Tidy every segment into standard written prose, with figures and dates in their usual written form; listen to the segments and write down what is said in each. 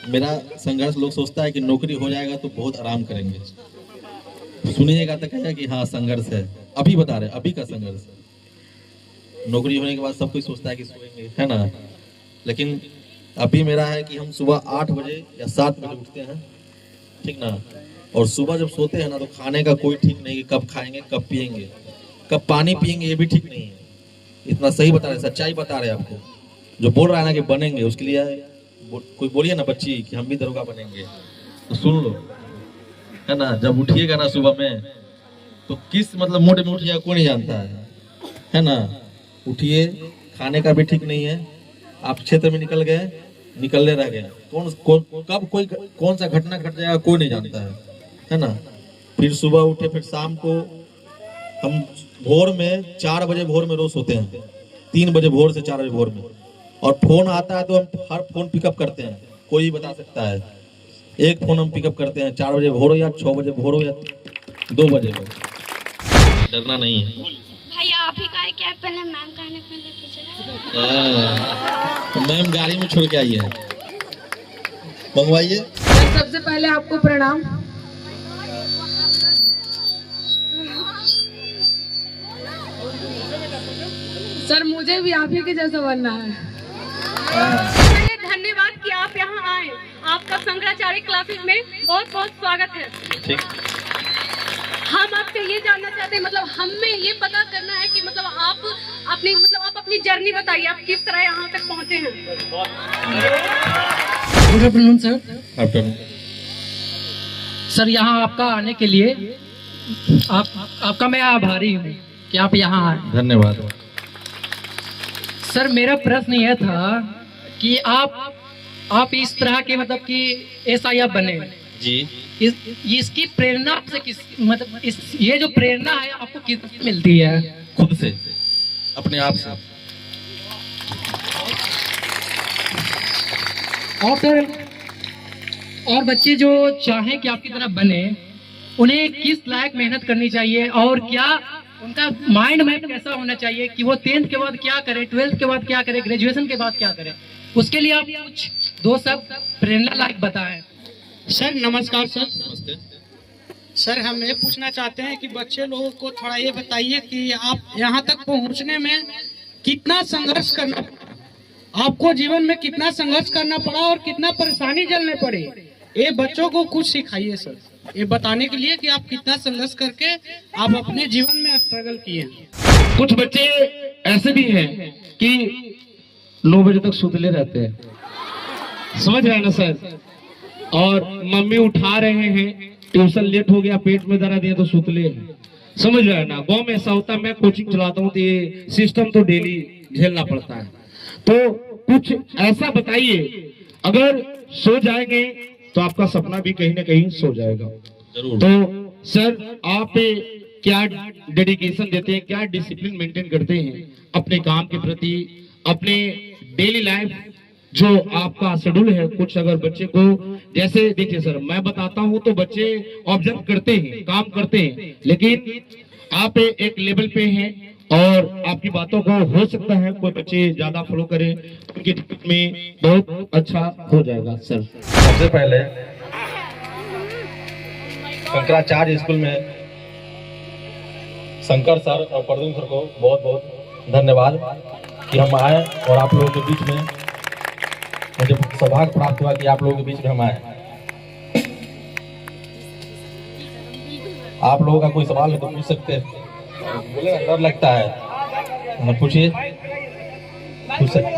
मेरा संघर्ष लोग सोचता है कि नौकरी हो जाएगा तो बहुत आराम करेंगे, सुनिएगा तो कहेगा कि हाँ संघर्ष है। अभी बता रहे अभी का संघर्ष। नौकरी होने के बाद सब कुछ सोचता है कि सोएंगे, है ना। लेकिन अभी मेरा है कि हम सुबह 8 बजे या 7 बजे उठते हैं, ठीक ना। और सुबह जब सोते हैं ना तो खाने का कोई ठीक नहीं कि कब खाएंगे कब पिएंगे कब पानी पिएंगे, ये भी ठीक नहीं है। इतना सही बता रहे, सच्चाई बता रहे आपको। जो बोल रहा है ना कि बनेंगे, उसके लिए कोई बोलिए ना बच्ची कि हम भी दरोगा बनेंगे, तो सुन लो, है ना। जब उठिएगा ना सुबह में तो किस मतलब मोटे में उठिएगा कोई नहीं जानता है ना। उठिए, खाने का भी ठीक नहीं है। आप क्षेत्र में निकल गए, निकलने रह गए, कब कोई कौन सा घटना घट जाएगा कोई नहीं जानता है ना। फिर सुबह उठे, फिर शाम को हम भोर में 4 बजे भोर में रोज सोते हैं, 3 बजे भोर से 4 बजे भोर में। और फोन आता है तो हम हर फोन पिकअप करते हैं, कोई बता सकता है। एक फोन हम पिकअप करते हैं 4 बजे भोर हो या 6 बजे भोर हो या 2 बजे हो। डरना नहीं है भैया। आप ही का है क्या? पहले मैम का है, पहले तो मैम गाड़ी में छोड़ के आई है, मंगवाइए। सबसे पहले आपको प्रणाम। सर मुझे भी आप ही के जैसा बनना है। धन्यवाद कि आप यहाँ आए। आपका शंकराचार्य क्लासेस में बहुत बहुत स्वागत है। ठीक। हम आपसे ये जानना चाहते हैं, मतलब हमें ये पता करना है कि मतलब आप अपनी जर्नी बताइए, आप किस तरह यहाँ तक पहुँचे हैं। Good afternoon sir. Afternoon sir यहाँ आपका आने के लिए आपका मैं आभारी हूँ कि आप यहाँ आए। धन्यवाद। सर मेरा प्रश्न यह था कि आप इस तरह के मतलब कि SIF बने जी। इसकी प्रेरणा आपसे किस मतलब ये जो प्रेरणा है आपको किस मिलती है? खुद से, अपने आप से। और सर और बच्चे जो चाहें कि आपकी तरह बने, उन्हें किस लायक मेहनत करनी चाहिए और क्या उनका माइंड मैप कैसा होना चाहिए कि वो 10th के बाद क्या करे, 12th के बाद क्या करे, ग्रेजुएशन के बाद क्या करे? उसके लिए आप कुछ 2 शब्द प्रेरणा लायक बताएं। सर नमस्कार सर। नमस्ते। सर हम ये पूछना चाहते हैं कि बच्चे लोगों को थोड़ा ये बताइए कि आप यहाँ तक पहुँचने में कितना संघर्ष करना, आपको जीवन में कितना संघर्ष करना पड़ा और कितना परेशानी झेलने पड़े, ये बच्चों को कुछ सिखाइए सर। ये बताने के लिए कि आप कितना संघर्ष करके आप अपने जीवन में स्ट्रगल किए। कुछ बच्चे ऐसे भी हैं कि 9 बजे तक सुतले रहते हैं, समझ रहे हैं ना सर। और मम्मी उठा रहे हैं, ट्यूशन लेट हो गया, पेट में दर्द है तो सुतले हैं, समझ रहे हैं ना। गांव में ऐसा होता है, मैं कोचिंग चलाता हूँ तो ये सिस्टम तो डेली झेलना पड़ता है। तो कुछ ऐसा बताइए, अगर सो जाएंगे तो आपका सपना भी कहीं ना कहीं सो जाएगा। जरूर। तो सर आप क्या डेडिकेशन देते हैं, क्या डिसिप्लिन मेंटेन करते हैं अपने काम के प्रति, अपने डेली लाइफ जो आपका शेड्यूल है? कुछ अगर बच्चे को, जैसे देखिए सर मैं बताता हूं तो बच्चे ऑब्जर्व करते हैं, काम करते हैं, लेकिन आप एक लेवल पे हैं और आपकी बातों को हो सकता है कोई बच्चे ज्यादा फॉलो करें, उनके में बहुत अच्छा हो जाएगा सर। सबसे पहले शंकराचार्य स्कूल में शंकर सर और प्रद्युम्न सर को बहुत बहुत धन्यवाद कि हम आए और आप लोगों के बीच में मुझे सौभाग्य प्राप्त हुआ कि आप लोगों के बीच में हम आए। आप लोगों का कोई सवाल है तो पूछ सकते हैं। बोले डर लगता है, पूछिए, पूछ सकते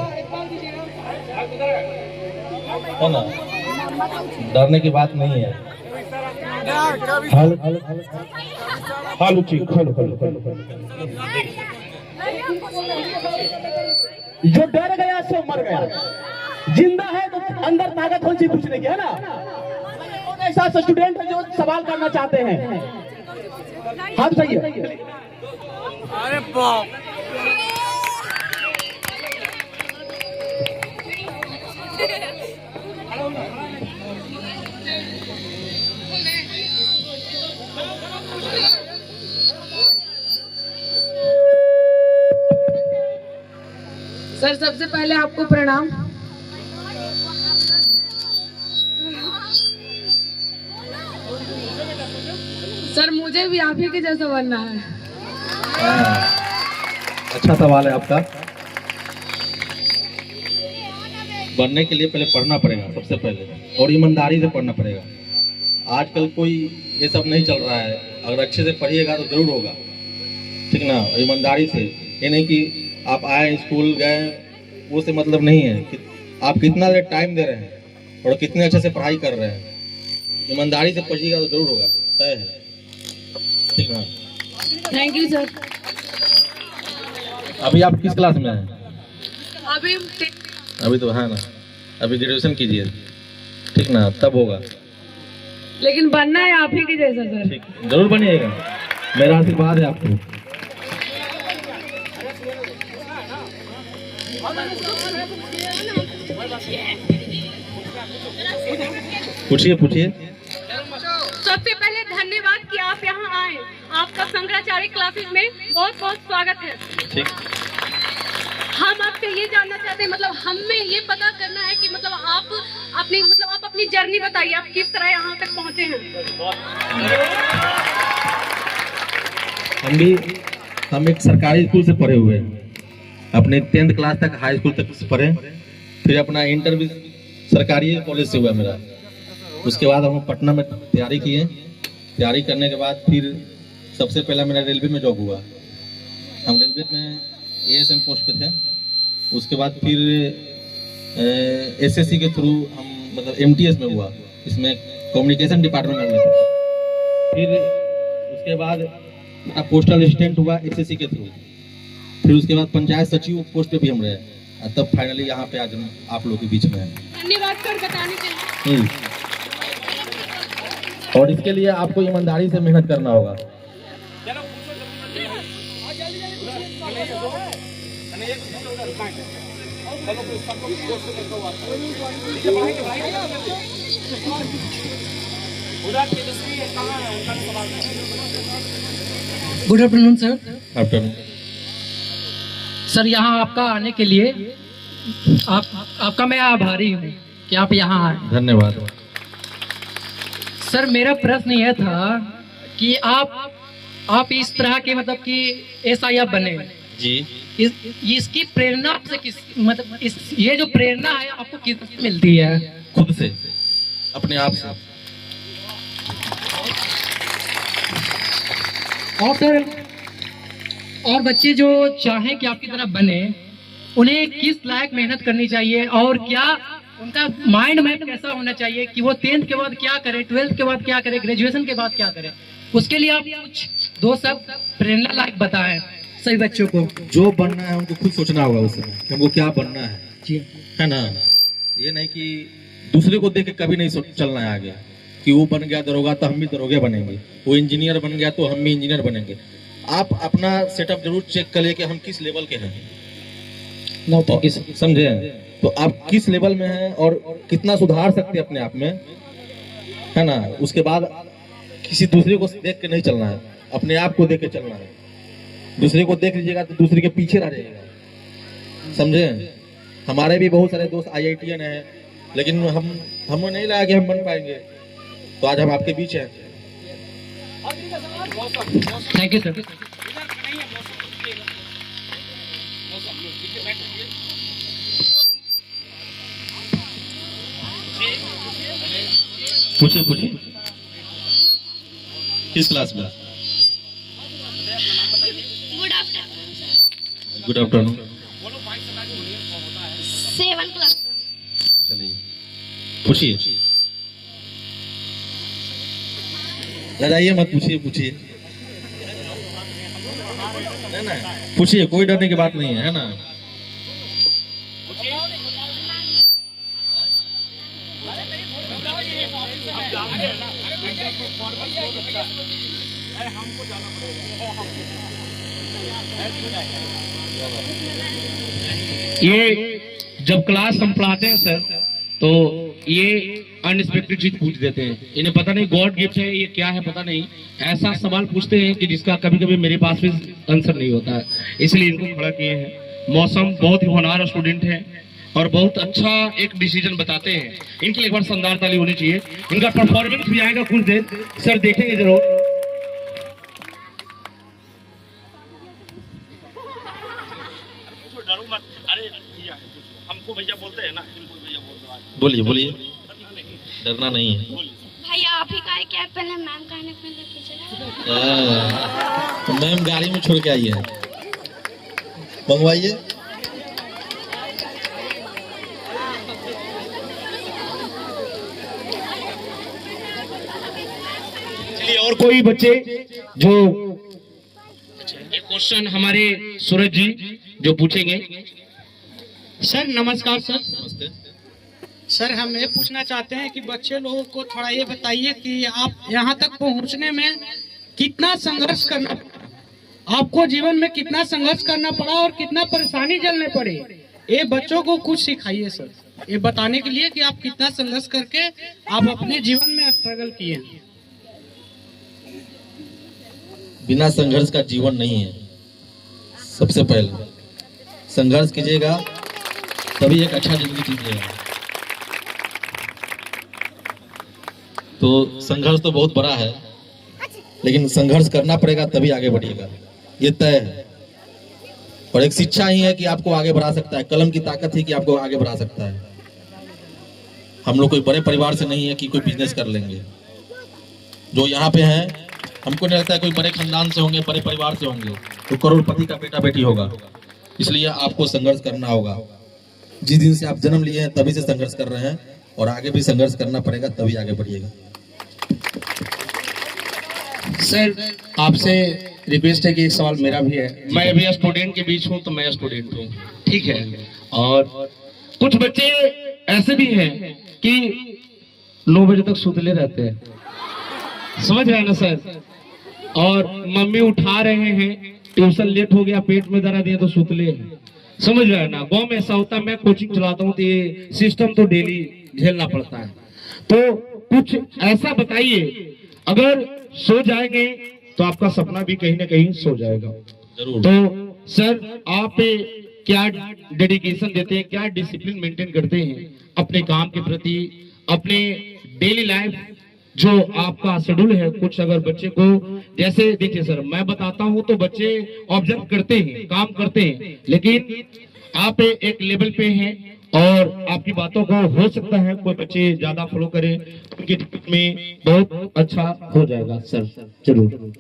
है ना, डरने की बात नहीं है। जो डर गया सो मर गया, जिंदा है तो अंदर ताकत कौन सी पूछने की, है ना। ऐसा स्टूडेंट है जो सवाल करना चाहते हैं, हाँ सही है। अरे बाप। सर सबसे पहले आपको प्रणाम। मुझे भी आप ही के जैसा बनना है। अच्छा सवाल है आपका। बनने के लिए पहले पढ़ना पड़ेगा सबसे पहले, और ईमानदारी से पढ़ना पड़ेगा। आजकल कोई ये सब नहीं चल रहा है, अगर अच्छे से पढ़िएगा तो जरूर होगा, ठीक ना। ईमानदारी से, ये नहीं कि आप आए स्कूल गए, वो से मतलब नहीं है कि आप कितना देर टाइम दे रहे हैं और कितने अच्छे से पढ़ाई कर रहे हैं। ईमानदारी से पढ़िएगा तो जरूर होगा, तय है, ठीक ना। Thank you sir. अभी आप किस क्लास में हैं? अभी तो है ना, अभी ग्रेजुएशन कीजिए, ठीक ना, तब होगा। लेकिन बनना है आप ही के जैसा सर। ठीक, जरूर बनिएगा, मेरा आशीर्वाद है आपको। पूछिए पूछिए। सबसे पहले धन्यवाद कि आप यहाँ आए। आपका शंकराचार्य क्लासेस में बहुत बहुत स्वागत है। ठीक। हम आपसे ये जानना चाहते हैं, मतलब हमें ये पता करना है कि मतलब आप अपनी जर्नी बताइए, आप किस तरह यहाँ तक पहुँचे हैं। हम एक सरकारी स्कूल से पढ़े हुए हैं, अपने 10th क्लास तक हाई स्कूल तक से पढ़े, फिर अपना इंटर भी सरकारी कॉलेज से हुआ मेरा। उसके बाद हम पटना में तैयारी किए, तैयारी करने के बाद फिर सबसे पहला मेरा रेलवे में जॉब हुआ। हम रेलवे में ASM पोस्ट पे थे। उसके बाद फिर SSC के थ्रू हम मतलब MTS में हुआ, इसमें कम्युनिकेशन डिपार्टमेंट में था। फिर उसके बाद मेरा पोस्टल असिस्टेंट हुआ SSC के थ्रू। फिर उसके बाद पंचायत सचिव पोस्ट पे भी हम रहे, और तब फाइनली यहाँ पे आज हम आप लोगों के बीच में हैं। धन्यवाद सर बताने के लिए। और इसके लिए आपको ईमानदारी से मेहनत करना होगा। Good afternoon sir. Afternoon. Sir यहाँ आपका आने के लिए आपका मैं आभारी हूँ कि आप यहाँ आए। धन्यवाद। सर मेरा प्रश्न यह था कि आप इस तरह के मतलब कि SIF बने जी। इसकी प्रेरणा आपसे किस मतलब ये जो प्रेरणा है आपको किस मिलती है? खुद से, अपने आप से। और सर और बच्चे जो चाहें कि आपकी तरह बने, उन्हें किस लायक मेहनत करनी चाहिए और क्या उनका माइंड मैप कैसा होना चाहिए कि वो 10th के बाद क्या करे, 12th के बाद क्या करे, ग्रेजुएशन के बाद क्या करे? उसके लिए आप कुछ 2 शब्द प्रेरणा लायक बताएं सभी बच्चों को। जो बनना है उनको खुद सोचना होगा उस समय कि हमको क्या बनना है, जी है ना। ये नहीं कि दूसरे को देख के कभी नहीं चलना है आगे, कि वो बन गया दरोगा तो हम भी दरोगे बनेंगे, वो इंजीनियर बन गया तो हम भी इंजीनियर बनेंगे। आप अपना सेटअप जरूर चेक कर ले कि हम किस लेवल के हैं, समझे। तो आप किस लेवल में हैं और कितना सुधार सकते हैं अपने आप में, है ना। उसके बाद किसी दूसरे को देख के नहीं चलना है, अपने आप को देख के चलना है। दूसरे को देख लीजिएगा तो दूसरे के पीछे रह जाइएगा, समझे। हमारे भी बहुत सारे दोस्त IITian हैं, लेकिन हमें नहीं लगा कि हम बन पाएंगे, तो आज हम आपके बीच हैं। Thank you sir. पूछिए पूछिए। किस क्लास में? Good afternoon sir. Good afternoon. 7th class. चलिए पूछिए। डराइए मत, पूछिए पूछिए, है ना। पूछिए, कोई डरने की बात नहीं है ना। ये जब क्लास हम पढ़ाते हैं सर, तो ये अनएक्सपेक्टेड चीज पूछ देते हैं। इन्हें पता नहीं गॉड गिफ्ट है, ये क्या है पता नहीं, ऐसा सवाल पूछते हैं कि जिसका कभी कभी मेरे पास भी आंसर नहीं होता है, इसलिए इनको खड़ा किए हैं। मौसम बहुत ही होनहार स्टूडेंट है और बहुत अच्छा एक डिसीजन बताते हैं। इनके लिए एक बार शानदार ताली होनी चाहिए। इनका परफॉर्मेंस भी आएगा कुछ देर, सर देखेंगे जरूर। बोलिए बोलिए, डरना नहीं है। भैया आप ही का है क्या? पहले मैम का है पहले पीछे। तो मैम गाड़ी में छोड़ के आई है, मंगवाइए। चलिए और कोई बच्चे जो एक क्वेश्चन हमारे सूरज जी जो पूछेंगे। सर नमस्कार सर। नमस्ते। सर हम ये पूछना चाहते हैं कि बच्चे लोगों को थोड़ा ये बताइए कि आप यहाँ तक पहुँचने में कितना संघर्ष करना, आपको जीवन में कितना संघर्ष करना पड़ा और कितना परेशानी झेलने पड़े, ये बच्चों को कुछ सिखाइए सर, ये बताने के लिए कि आप कितना संघर्ष करके आप अपने जीवन में स्ट्रगल किए। बिना संघर्ष का जीवन नहीं है। सबसे पहले संघर्ष कीजिएगा तभी एक अच्छा जिंदगी जीजिएगा। तो संघर्ष तो बहुत बड़ा है, लेकिन संघर्ष करना पड़ेगा तभी आगे बढ़िएगा, ये तय है। और एक शिक्षा ही है कि आपको आगे बढ़ा सकता है, कलम की ताकत ही कि आपको आगे बढ़ा सकता है। हम लोग कोई बड़े परिवार से नहीं है कि कोई बिजनेस कर लेंगे। जो यहाँ पे हैं हमको नहीं लगता है कोई बड़े खानदान से होंगे, बड़े परिवार से होंगे, तो करोड़पति का बेटा बेटी होगा। इसलिए आपको संघर्ष करना होगा। जिस दिन से आप जन्म लिए हैं तभी से संघर्ष कर रहे हैं, और आगे भी संघर्ष करना पड़ेगा तभी आगे बढ़िएगा। सर आपसे रिक्वेस्ट है कि एक सवाल मेरा भी है। मैं भी स्टूडेंट के बीच हूँ, तो मैं स्टूडेंट हूँ, ठीक है। और कुछ बच्चे ऐसे भी हैं कि 9 बजे तक सुतले रहते हैं, समझ रहे हैं ना सर। और मम्मी उठा रहे हैं, ट्यूशन लेट हो गया, पेट में दर्द है तो सुतले हैं, समझ रहे हैं ना। गांव में ऐसा होता है, मैं कोचिंग चलाता हूँ तो ये सिस्टम तो डेली झेलना पड़ता है। तो कुछ ऐसा बताइए, अगर सो जाएंगे तो आपका सपना भी कहीं ना कहीं सो जाएगा। जरूर। तो सर आप क्या डेडिकेशन देते हैं, क्या डिसिप्लिन मेंटेन करते हैं अपने काम के प्रति, अपने डेली लाइफ जो आपका शेड्यूल है? कुछ अगर बच्चे को, जैसे देखिए सर मैं बताता हूं तो बच्चे ऑब्जर्व करते हैं, काम करते हैं, लेकिन आप एक लेवल पे हैं और आपकी बातों को हो सकता है कोई बच्चे ज्यादा फॉलो करें, उनके जीवन में बहुत अच्छा हो जाएगा सर। जरूर।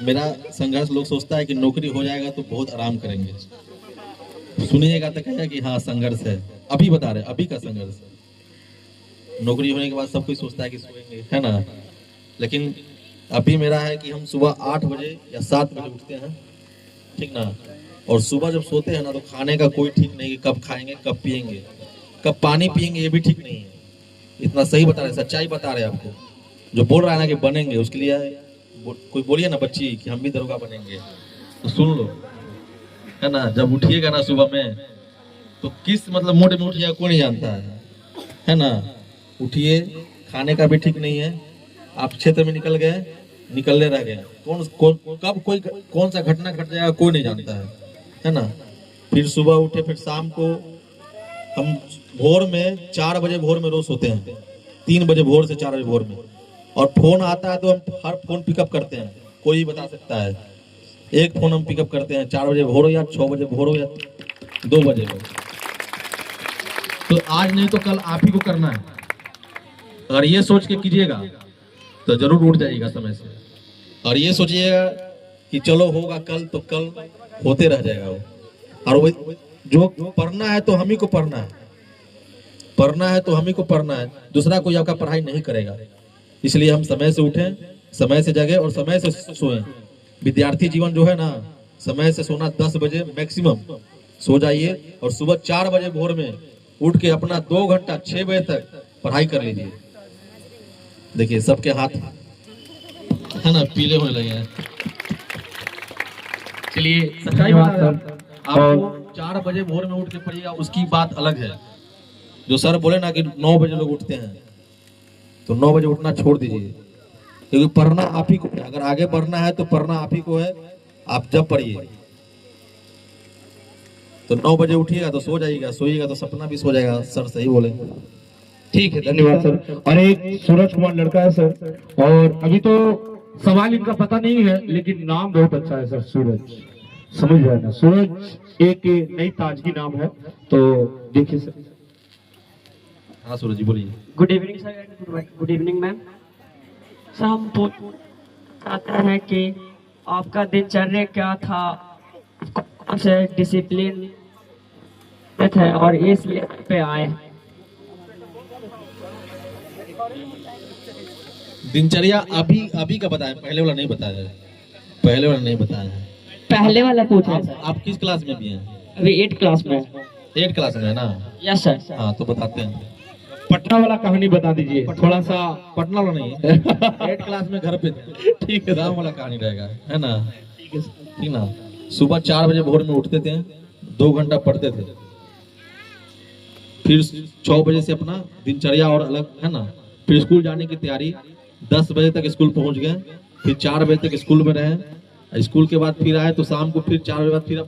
मेरा संघर्ष, लोग सोचता है कि नौकरी हो जाएगा तो बहुत आराम करेंगे। सुनिएगा तो कहेगा कि हाँ संघर्ष है। अभी बता रहे, अभी का संघर्ष है। नौकरी होने के बाद सब कोई सोचता है कि सोएंगे, है ना। लेकिन अभी मेरा है कि हम सुबह 8 बजे या 7 बजे उठते हैं, ठीक ना। और सुबह जब सोते हैं ना तो खाने का कोई ठीक नहीं, कब खाएंगे, कब पिएंगे, कब पानी पिएंगे, ये भी ठीक नहीं है। इतना सही बता रहे, सच्चाई बता रहे आपको। जो बोल रहा है ना कि बनेंगे, उसके लिए कोई बोलिए ना बच्ची कि हम भी दरोगा बनेंगे, तो सुन लो, है ना। जब उठिएगा ना सुबह में तो किस मतलब मूड में उठिएगा कोई नहीं जानता है ना। उठिए, खाने का भी ठीक नहीं है, आप क्षेत्र में निकल गए, निकलने रह गए, कब कोई कौन सा घटना घट जाएगा कोई नहीं जानता है ना। फिर सुबह उठे, फिर शाम को हम भोर में 4 बजे भोर में रोज सोते हैं, 3 बजे भोर से 4 बजे भोर में। और फोन आता है तो हम हर फोन पिकअप करते हैं, कोई बता सकता है। एक फोन हम पिकअप करते हैं 4 बजे भोर हो या 6 बजे भोर हो या 2 बजे हो। तो आज नहीं तो कल आप ही को करना है। अगर ये सोच के कीजिएगा तो जरूर उठ जाइएगा समय से। और ये सोचिएगा कि चलो होगा कल, तो कल होते रह जाएगा वो। और वो जो पढ़ना है तो हम ही को पढ़ना है, पढ़ना है तो हम ही को पढ़ना है, दूसरा कोई आपका पढ़ाई नहीं करेगा। इसलिए हम समय से उठें, समय से जगें और समय से सोएं। विद्यार्थी जीवन जो है ना, समय से सोना 10 बजे मैक्सिमम सो जाइए, और सुबह 4 बजे भोर में उठ के अपना 2 घंटा 6 बजे तक पढ़ाई कर लीजिए। देखिए सबके हाथ है ना पीले होने लगे हैं। चलिए सच्चाई बात है, आपको 4 बजे भोर में उठ के पढ़िएगा, उसकी बात अलग है। जो सर बोले ना कि 9 बजे लोग उठते हैं, तो 9 बजे उठना छोड़ दीजिए, क्योंकि पढ़ना आप ही को है। अगर आगे बढ़ना है तो पढ़ना आप ही को है। आप जब पढ़िए तो 9 बजे उठिएगा तो सो जाइएगा, सोइएगा तो सपना भी सो जाएगा। सर सही बोले, ठीक है, धन्यवाद सर। और एक सूरज कुमार लड़का है सर, और अभी तो सवाल इनका पता नहीं है, लेकिन नाम बहुत अच्छा है सर, सूरज, समझ रहे हैं ना। सूरज एक नई ताजगी नाम है। तो देखिए सर, हाँ सूरज जी बोलिए। Good evening sir, good evening ma'am. Sir हम चाहते हैं कि आपका दिनचर्या क्या था, कौन से डिसिप्लिन है और इसलिए पे आए। दिनचर्या अभी का बताया, पहले वाला नहीं बताया है, पहले वाला नहीं बताया है। पहले वाला पूछा सर। आप किस क्लास में भी हैं? अभी 8 क्लास में। 8 क्लास में है ना? Yes sir. हाँ तो बताते हैं। पटना वाला कहानी बता दीजिए थोड़ा सा। पटना वाला नहीं है 8 क्लास में घर पे थे। ठीक है, गाँव वाला कहानी रहेगा, है ना? ठीक ना। सुबह 4 बजे भोर में उठते थे, 2 घंटा पढ़ते थे, फिर 6 बजे से अपना दिनचर्या और अलग, है ना? फिर स्कूल जाने की तैयारी, 10 बजे तक स्कूल पहुंच गए, फिर 4 बजे तक स्कूल में रहे, स्कूल के बाद फिर आए तो शाम को फिर 4 बजे बाद फिर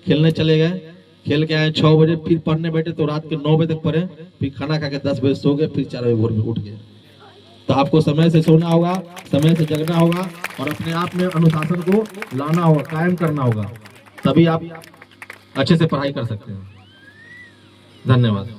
खेलने चले गए, खेल के आए 6 बजे, फिर पढ़ने बैठे तो रात के 9 बजे तक पढ़े, फिर खाना खा के 10 बजे सो गए, फिर 4 बजे भोर में उठ गए। तो आपको समय से सोना होगा, समय से जगना होगा और अपने आप में अनुशासन को लाना होगा, कायम करना होगा, तभी आप अच्छे से पढ़ाई कर सकते हैं। धन्यवाद।